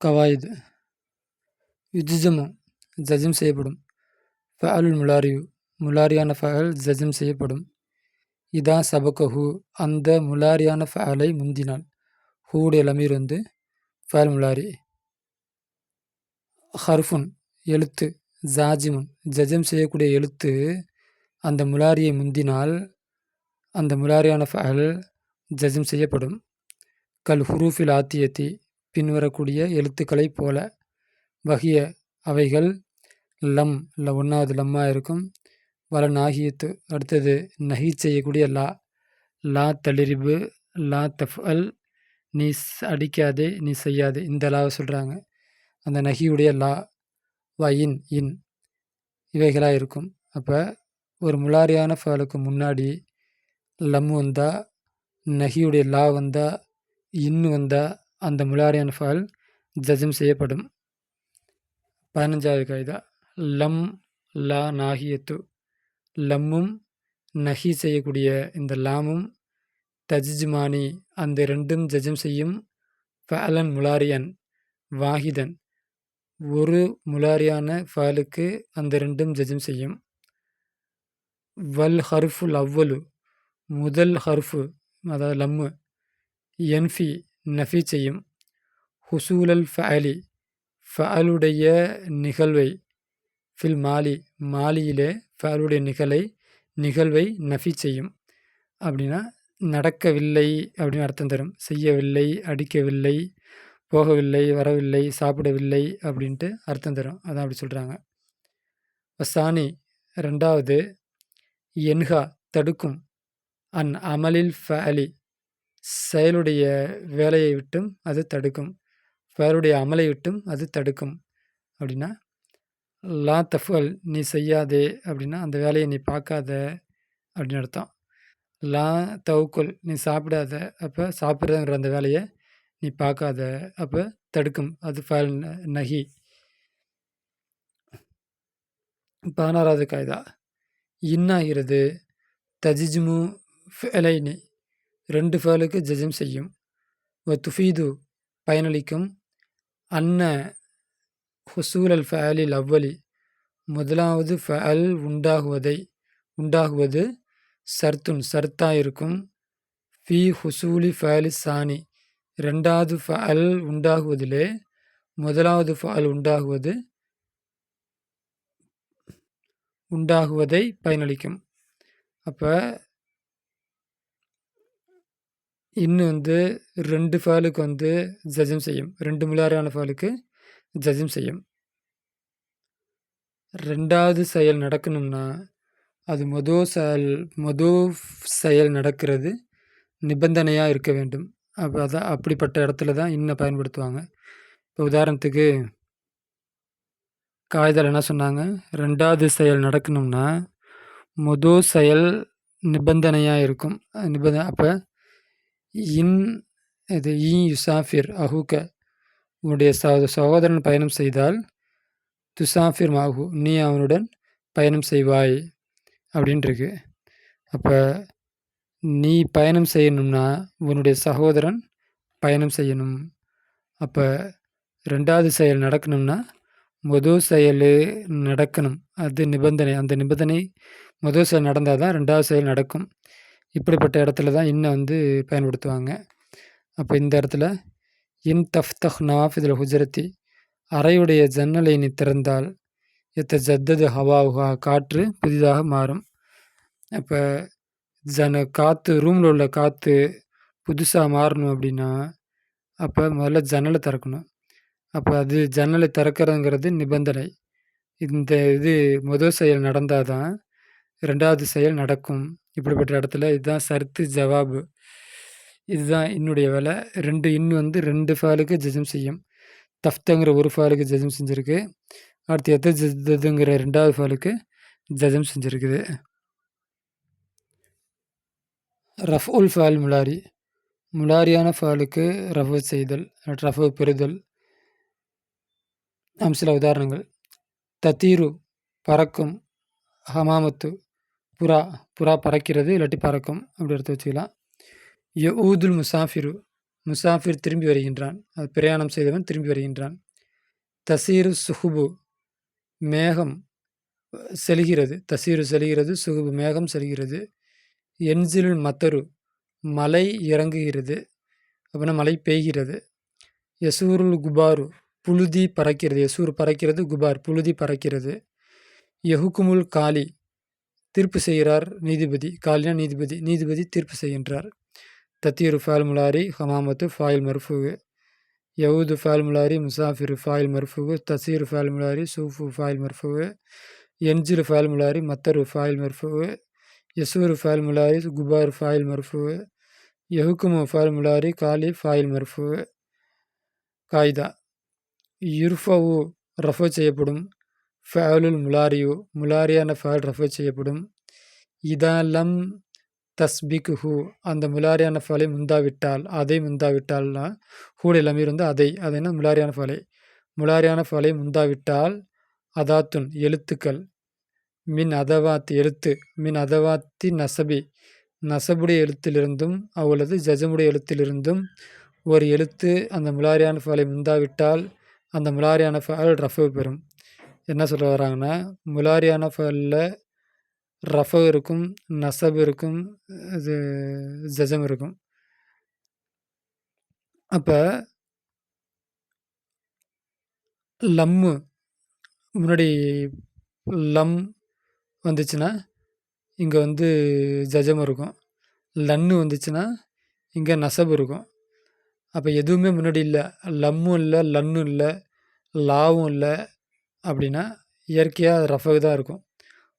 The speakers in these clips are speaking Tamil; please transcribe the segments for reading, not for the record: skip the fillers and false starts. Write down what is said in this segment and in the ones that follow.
கவாயிது யுஜிஜமு ஜஜம் செய்யப்படும். ஃபஅலுல் முலாரியு முலாரியான ஃபஅல் ஜஜம் செய்யப்படும். இதா சபகஹு அந்த முலாரியான ஃபஅலை முந்தினால். ஹூடைய லமீர் வந்து ஃபஅல் முலாரி. ஹர்ஃபுன் எழுத்து ஜாஜிமுன் ஜஜம் செய்யக்கூடிய எழுத்து அந்த முலாரியை முந்தினால் அந்த முலாரியான ஃபஅல் ஜஜம் செய்யப்படும். கல் ஹுரூஃபில் ஆத்தியத்தி பின்வரக்கூடிய எழுத்துக்களை போல. வகிய அவைகள் லம் ஒன்றாவது லம்மா இருக்கும். வல நாகியத்து அடுத்தது நஹி செய்யக்கூடிய லா. லா தளிரிபு லா தஃப்அல் நீ அடிக்காதே நீ செய்யாதே இந்த லாவை சொல்கிறாங்க. அந்த நஹியுடைய லா இன் இவைகளாக இருக்கும். அப்போ ஒரு முலாரியான ஃபஅலுக்கு முன்னாடி லம் வந்தால் நஹியுடைய லா வந்தால் இன்னு வந்தால் அந்த முலாரியான ஃபஅல் ஜஜம் செய்யப்படும். 15வது காய்தா லம் லா நாகியத்து லம்மும் நஹி செய்யக்கூடிய இந்த லாமும் தஜ்ஜுமானி அந்த ரெண்டும் ஜஜம் செய்யும். ஃபஅலன் முலாரியன் வாஹிதன் ஒரு முலாரியான ஃபஅலுக்கு அந்த ரெண்டும் ஜஜம் செய்யும். வல் ஹர்ஃபுல் அவ்வலு முதல் ஹர்ஃபு அதாவது லம்மு என்ஃபி நஃபி செய்யும். ஹுசூலல் ஃபஅலி ஃபஅலுடைய நிகழ்வை ஃபில் மாலியிலே ஃபஅலுடைய நிகழ்வை நஃபி செய்யும். அப்படின்னா நடக்கவில்லை அப்படின்னு அர்த்தம் தரும். செய்யவில்லை, அடிக்கவில்லை, போகவில்லை, வரவில்லை, சாப்பிடவில்லை அப்படின்ட்டு அர்த்தம் தரும். அதான் அப்படி சொல்கிறாங்க. வசானி ரெண்டாவது என்ஹா தடுக்கும். அன் அமலில் ஃபஅலி செயலுடைய வேலையை விட்டும் அது தடுக்கும். ஃபஅலுடைய அமலை விட்டும் அது தடுக்கும். அப்படின்னா லா தஃப்அல் நீ செய்யாதே அப்படின்னா அந்த வேலையை நீ பார்க்காத அப்படின்னு அர்த்தம். லா தவுக்குல் நீ சாப்பிடாத அப்போ சாப்பிட்றங்கிற அந்த வேலையை நீ பார்க்காத அப்போ தடுக்கும். அது ஃபஅல் நஹி. 16வது காய்தா இன்னாகிறது தஜிஜ்மு ஃபஅலைனி ரெண்டு ஃபஅலுக்கு ஜஜம் செய்யும். வ துஃபீது பயனளிக்கும். அன்ன ஹுசூலல் ஃபஅலில் அவ்வலி முதலாவது ஃபஅல் உண்டாகுவது சர்த்தாக இருக்கும். ஃபி ஹுசூலி ஃபஅலி சானி ரெண்டாவது ஃபஅல் உண்டாகுவதிலே முதலாவது ஃபஅல் உண்டாகுவதை பயனளிக்கும். அப்போ இன்னும் வந்து ரெண்டு ஃபஅலுக்கு வந்து ஜஜம் செய்யும். ரெண்டு முலாரியான ஃபஅலுக்கு ஜஜம் செய்யும். ரெண்டாவது செயல் நடக்கணும்னா அது மொதல் செயல் நடக்கிறது நிபந்தனையாக இருக்க வேண்டும். அப்போ அதான் அப்படிப்பட்ட இடத்துல தான் இன்னும் பயன்படுத்துவாங்க. இப்போ உதாரணத்துக்கு காய்தல் என்ன சொன்னாங்க, ரெண்டாவது செயல் நடக்கணும்னா மொதல் செயல் நிபந்தனையாக இருக்கும். அப்போ இது யுசாஃபிர் அஹூக்க உன்னுடைய சகோதரன் பயணம் செய்தால் துசாஃபிர் மாஹு நீ அவனுடன் பயணம் செய்வாய் அப்படின்ட்டுருக்கு. அப்போ நீ பயணம் செய்யணும்னா உன்னுடைய சகோதரன் பயணம் செய்யணும். அப்போ ரெண்டாவது செயல் நடக்கணும்னா முதல் செயல் நடக்கணும். அது நிபந்தனை. அந்த நிபந்தனை முதல் செயல் நடந்தால் தான் ரெண்டாவது செயல் நடக்கும். இப்படிப்பட்ட இடத்துல தான் இன்னும் வந்து பயன்படுத்துவாங்க. அப்போ இந்த இடத்துல இன் தஃப்தஹ் நவாஃபிதுல் ஹுஜரத்தி அறையுடைய ஜன்னலை நீ திறந்தால் ஜத்தது ஹவாவுஹா காற்று புதிதாக மாறும். அப்போ காற்று ரூமில் உள்ள காற்று புதுசாக மாறணும் அப்படின்னா அப்போ முதல்ல ஜன்னலை திறக்கணும். அப்போ அது ஜன்னலை திறக்கிறதுங்கிறது நிபந்தனை. இந்த முதல் செயல் நடந்தால் தான் ரெண்டாவது செயல் நடக்கும். இப்படிப்பட்ட இடத்துல இதுதான் சர்த்து ஜவாபு. இதுதான் என்னுடைய வேலை. இன்னும் வந்து ரெண்டு ஃபஅலுக்கு ஜஜம் செய்யும். தஃப்தங்கிற ஒரு ஃபஅலுக்கு ஜஜம் செஞ்சுருக்கு. அடுத்து எத்தஜதுங்கிற ரெண்டாவது ஃபஅலுக்கு ஜஜம் செஞ்சுருக்குது. ரஃப்உல் ஃபஅல் முலாரி முலாரியான ஃபஅலுக்கு ரஃபு செய்தல் ரஃபு பெறுதல். சில உதாரணங்கள் தத்தீரு பறக்கும். ஹமாமத்து புறா பறக்கிறது இல்லாட்டி பறக்கும் அப்படி எடுத்து வச்சுக்கலாம். யஊதுல் முசாஃபிரு முசாஃபிர் திரும்பி வருகின்றான். அது பிரயாணம் செய்தவன் திரும்பி வருகின்றான். தசீரு சுஹுபு மேகம் செல்கிறது. தசீரு செல்கிறது, சுகுபு மேகம் செல்கிறது. என்சிலுல் மத்தரு மழை இறங்குகிறது. அப்படின்னா மழை பெய்கிறது. யசூருல் குபாரு புழுதி பறக்கிறது. யசூர் பறக்கிறது, குபார் புழுதி பறக்கிறது. யஹுக்குமுல் காலி தீர்ப்பு செய்கிறார் நீதிபதி. காலினா நீதிபதி. நீதிபதி தீர்ப்பு செய்கின்றார். தத்தீரு ஃபால் முலாரி ஹமாமத்து ஃபாயில் மர்ஃபுகு. யவுது ஃபால் முலாரி முசாஃபிரு ஃபாயில் மர்ஃபுகு. தசீரு ஃபால் முலாரி சூஃபு ஃபாயில் மர்ஃபுகு. என்ஜில் ஃபாயில் முலாரி மத்தரு ஃபாயில் மர்ஃபுகு. யசூர் ஃபாயில் முலாரி குபார் ஃபாயில் மர்ஃபுகு. யஹுக்குமு ஃபாயில் முலாரி காலி ஃபாயில் மர்ஃபுகு. காய்தா யுர்ஃபவு ரஃபோ செய்யப்படும். ஃபேலுல் முலாரியு முலாரியான ஃபேல் ரஃபோ செய்யப்படும். இதலம் தஸ்பிக்ஹு அந்த முலாரியான ஃபலை முந்தாவிட்டால், அதை முந்தாவிட்டால்னா ஹூடைய லமீர் வந்து அதைன்னா முலாரியான ஃபலை. முலாரியான ஃபலை முந்தாவிட்டால் அதாத்துன் எழுத்துக்கள். மின் அதவாத் எழுத்து. மின் அதவாத்தி நசபி நசபுடைய எழுத்திலிருந்தும் அவ்வளவு ஜஜமுடைய எழுத்திலிருந்தும் ஒரு எழுத்து அந்த முலாரியான ஃபலை முந்தாவிட்டால் அந்த முலாரியான ஃபல் ரஃபு பெறும். என்ன சொல்ல வராங்கன்னா, முலாரியான ஃபல்ல ரஃபு இருக்கும், நசப் இருக்கும், இது ஜஜம் இருக்கும். அப்போ லம்மு முன்னாடி லம் வந்துச்சுன்னா இங்கே வந்து ஜஜம் இருக்கும். லன்னு வந்துச்சுன்னா இங்கே நசப் இருக்கும். அப்போ எதுவுமே முன்னாடி இல்லை, லம்மும் இல்லை, லன்னும் இல்லை, லாவும் இல்லை அப்படின்னா இயற்கையாக அது ரஃபகு தான் இருக்கும்.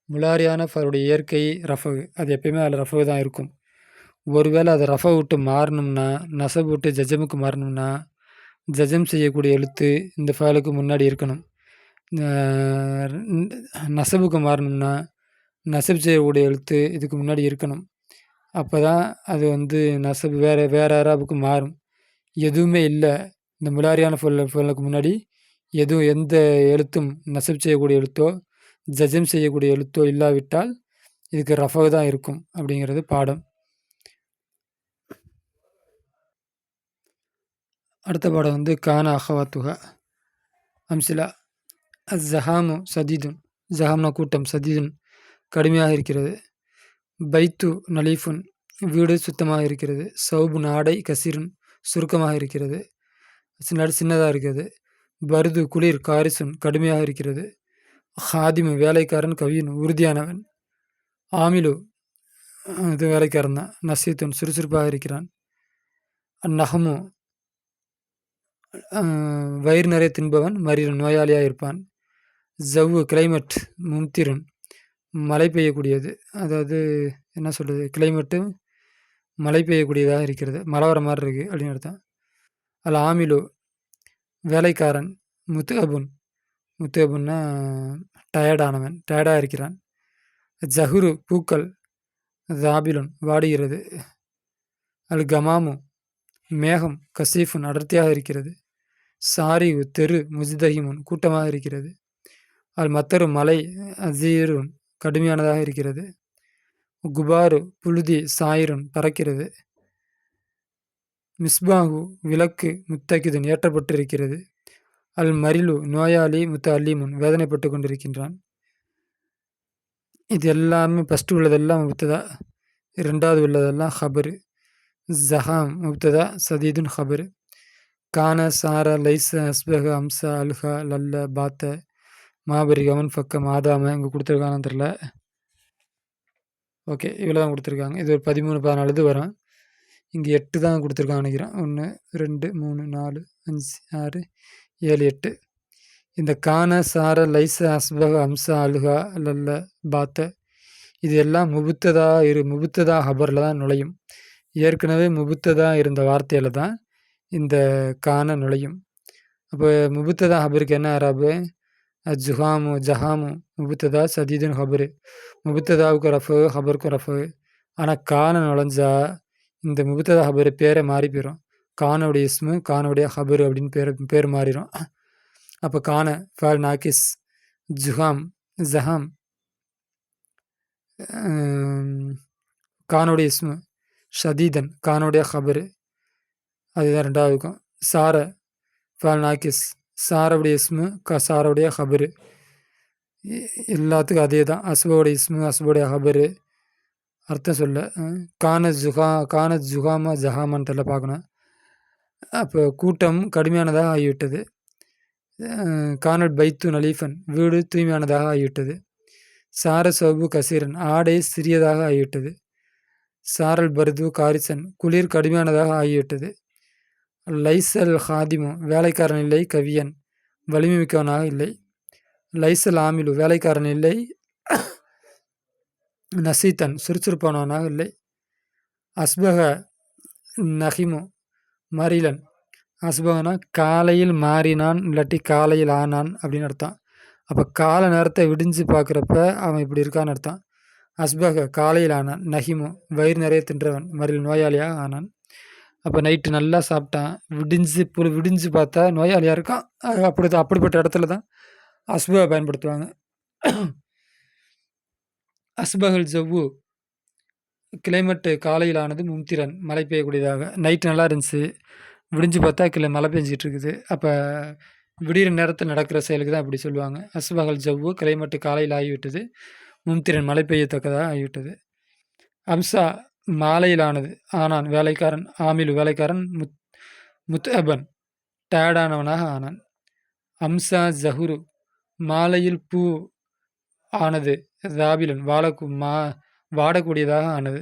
முலாரியான ஃபருடைய இயற்கை ரஃபகு. அது எப்பயுமே அதில் ரஃபகு தான் இருக்கும். ஒருவேளை அதை ரஃபை விட்டு மாறணும்னா, நசப் விட்டு ஜஜமுக்கு மாறணும்னா ஜஜம் செய்யக்கூடிய எழுத்து இந்த ஃபேலுக்கு முன்னாடி இருக்கணும். நசபுக்கு மாறணும்னா நசப் செய்யக்கூடிய எழுத்து இதுக்கு முன்னாடி இருக்கணும். அப்போ தான் அது வந்து நசப் வேறு யாராவுக்கு மாறும். எதுவுமே இல்லை, இந்த முலாரியான ஃபல்லுக்கு முன்னாடி எந்த எழுத்தும் நசப் செய்யக்கூடிய எழுத்தோ ஜஜம் செய்யக்கூடிய எழுத்தோ இல்லாவிட்டால் இதுக்கு ரஃபகு தான் இருக்கும் அப்படிங்கிறது பாடம். அடுத்த பாடம் வந்து கான அஹவாத்துஹா அம்சிலா. ஜஹாமு சதீதுன் ஜஹாம்னா கூட்டம், சதீதுன் கடுமையாக இருக்கிறது. பைத்து நலீஃபுன் வீடு சுத்தமாக இருக்கிறது. சௌபு நாடை கசீருன் சுருக்கமாக இருக்கிறது, சின்னதாக இருக்கிறது. பருது குளிர் காரிசுன் கடுமையாக இருக்கிறது. ஹாதிமு வேலைக்காரன் கவியின் உறுதியானவன். ஆமிலு இது வேலைக்காரன் தான். நசீத்துன் சுறுசுறுப்பாக இருக்கிறான். நஹமு வயிறு நிறைய தின்பவன் மரீரன் நோயாளியாக இருப்பான். ஜவ்வு கிளைமேட் மும்திருன் மழை பெய்யக்கூடியது. அதாவது என்ன சொல்கிறது, கிளைமேட்டு மழை பெய்யக்கூடியதாக இருக்கிறது, மழை வர மாதிரி இருக்குது அப்படின்னு அர்த்தம். அதில் ஆமிலு வேலைக்காரன். முத்துஅபுன்னா டயர்டானவன், டயர்டாக இருக்கிறான். ஜஹுரு பூக்கள். ஜாபிலுன் வாடுகிறது. அல் கமாமு மேகம். கசீஃபுன் அடர்த்தியாக இருக்கிறது. சாரிவு தெரு. முஜ்தஹிமுன் கூட்டமாக இருக்கிறது. அல் மத்தரு மலை. அசீருன் கடுமையானதாக இருக்கிறது. குபாரு புழுதி. சாயிருன் பறக்கிறது. மிஸ்பாஹு விளக்கு. முத்தகிதுன் ஏற்றப்பட்டிருக்கிறது. அல் மரிலு நோயாளி. அல்லிமுன் வேதனைப்பட்டு கொண்டிருக்கின்றான். இது எல்லாமே ஃபஸ்ட்டு உள்ளதெல்லாம் முப்ததா, ரெண்டாவது உள்ளதெல்லாம் ஹபரு. ஜஹாம் முப்ததா, சதீதுன் ஹபரு. கான சார லைச அஸ்பக அம்சா அல்ஹா லல்ல பாத்த மாபரி கவன் பக்கம் ஆதாம இங்கே கொடுத்துருக்காங்கன்னு தெரில. ஓகே, இவ்வளோ தான் கொடுத்துருக்காங்க. இது ஒரு 13-14 இது வரும். இங்கே 8 தான் கொடுத்துருக்காங்க நினைக்கிறேன். 1 2 3 4 5 6 7 8. இந்த கான சார லைச அஸ்பக அம்சா அல்ஹா லல்ல பாத்த இது எல்லாம் முபுத்ததா ஹபரில் தான் நுழையும். ஏற்கனவே முபுத்ததா இருந்த வார்த்தையில் தான் இந்த கான நுழையும். அப்போ முபுத்ததா ஹபருக்கு என்ன அராபு? ஜஹாமு முபுத்ததா, சதீதுன் ஹபரு. முபுத்ததாவுக்கு ரஃபு, ஹபருக்கு ரஃபு. ஆனால் கான நுழைஞ்சா இந்த முபுத்ததா ஹபரு பேரை மாறி போயிடும். கானோடைய இஸ்மு, கானோடைய ஹபரு அப்படின்னு பேர் மாறிடும். அப்போ கான ஃபால் நாக்கிஸ். ஜஹாம் கானோடைய இஸ்மு. ஷதீதன் கானோடைய ஹபரு. அதுதான் 2வதுக்கும். சார ஃபால் நாக்கிஸ் சாரவுடைய இஸ்மு சாரவுடைய ஹபரு எல்லாத்துக்கும் அதே தான். அஸ்போடைய இஸ்மு அஸ்போடைய ஹபரு அர்த்தம் சொல்ல கானத் ஜுகாமா ஜஹாமான்னு தெரியல பார்க்கணும். அப்போ கூட்டம் கடுமையானதாக ஆகிவிட்டது. கானட் பைத்து நலீஃபன் வீடு தூய்மையானதாக ஆகிவிட்டது. சார சோபு கசீரன் ஆடை சிறியதாக ஆகிவிட்டது. சாரல் பர்து காரிசன் குளிர் கடுமையானதாக ஆகிவிட்டது. லைசல் ஹாதிமு வேலைக்காரன் இல்லை கவியன் வலிமை மிக்கவனாக இல்லை. லைசல் ஆமிலு வேலைக்காரன் இல்லை நசீத்தன் சுறுசுறுப்பானவனாக இல்லை. அஸ்பக நஹிமு மரிலன் அஸ்பகனா காலையில் மாறினான் இல்லாட்டி காலையில் ஆனான் அப்படின்னு அர்த்தம். அப்போ கால நேரத்தை விடிஞ்சு பார்க்குறப்ப அவன் இப்படி இருக்கான்னு அர்த்தம். அஸ்பக காலையில் ஆனான். நஹிமு வயிறு நிறைய தின்றவன். மறியல் நோயாளியாக ஆனான். அப்போ நைட்டு நல்லா சாப்பிட்டான். விடிஞ்சு பார்த்தா நோயாளியாக இருக்கான். அப்படிப்பட்ட இடத்துல தான் அஸ்பக பயன்படுத்துவாங்க. அஸ்பகல் ஜவ்வு கிளைமேட்டு காலையிலானது மும்திரன் மழை பெய்யக்கூடியதாக. நைட்டு நல்லா இருந்துச்சு, விடிஞ்சு பார்த்தா மழை பெஞ்சிட்டு இருக்குது. அப்போ விடிகிற நேரத்தில் நடக்கிற செயலுக்கு தான் இப்படி சொல்லுவாங்க. அஸ்பகல் ஜவ்வு கிளைமேட்டு காலையில் ஆகிவிட்டது, மும்திரன் மழை பெய்யத்தக்கதாக ஆகிவிட்டது. அம்சா மாலையிலானது ஆனான் வேலைக்காரன். ஆமிலு வேலைக்காரன். முத்அபன் டயர்டானவனாக ஆனான். அம்சா ஜஹுரு மாலையில் பூ ஆனது. ராபிலன் வாடக்கூடியதாக ஆனது.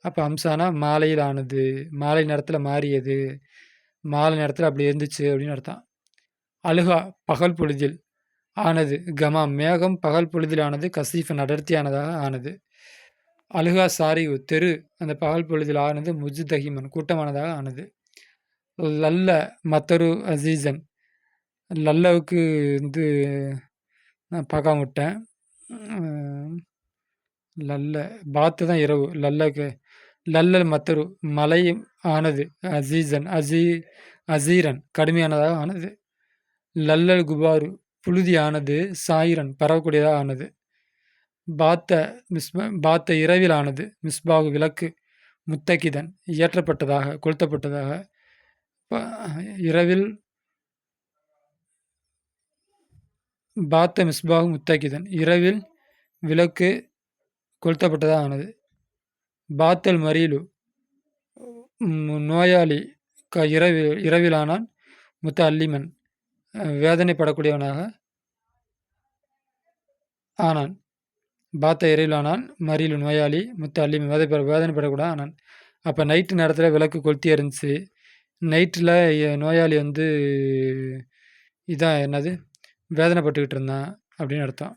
அப்போ அம்சானா மாலையில் ஆனது, மாலை நேரத்தில் மாறியது, மாலை நேரத்தில் அப்படி இருந்துச்சு அப்படின்னு அர்த்தம். அழுகா பகல் பொழுதில் ஆனது. கமா மேகம் பகல் பொழுதில் ஆனது. கசீஃபன் அடர்த்தியானதாக ஆனது. அழுகா சாரிவு தெரு அந்த பகல் பொழுதில் ஆனது. முஜ்தஹிமன் கூட்டமானதாக ஆனது. லல்ல மத்தரு அசீசன் லல்லவுக்கு நான் பார்க்காம விட்டேன். லல்ல பாத்து தான் இரவு. லல்லல் மத்தரு மலை ஆனது. அசீசன் அசீரன் கடுமையானதாக ஆனது. லல்லல் குபாரு புழுதி ஆனது. சாயிரன் பரவக்கூடியதாக ஆனது. பாத்த இரவில் ஆனது. மிஸ்பாகு விளக்கு. முத்தகிதன் இயற்றப்பட்டதாக கொளுத்தப்பட்டதாக. இரவில் பாத்த மிஸ்பாகு முத்தகிதன் இரவில் விளக்கு கொளுத்தப்பட்டதாக ஆனது. பாத்தல் மரீலு நோயாளி இரவிலானான். முத்த அல்லிமன் வேதனைப்படக்கூடியவனாக ஆனான். பாத்த இரவிலானான். மரீலு நோயாளி. முத்த அல்லிமன் வேதனைப்படக்கூட ஆனான். அப்போ நைட்டு நேரத்தில் விளக்கு கொளுத்தி இருந்துச்சு. நைட்டில் நோயாளி இதான் என்னது வேதனைப்பட்டுக்கிட்டு இருந்தான் அப்படின்னு அர்த்தம்.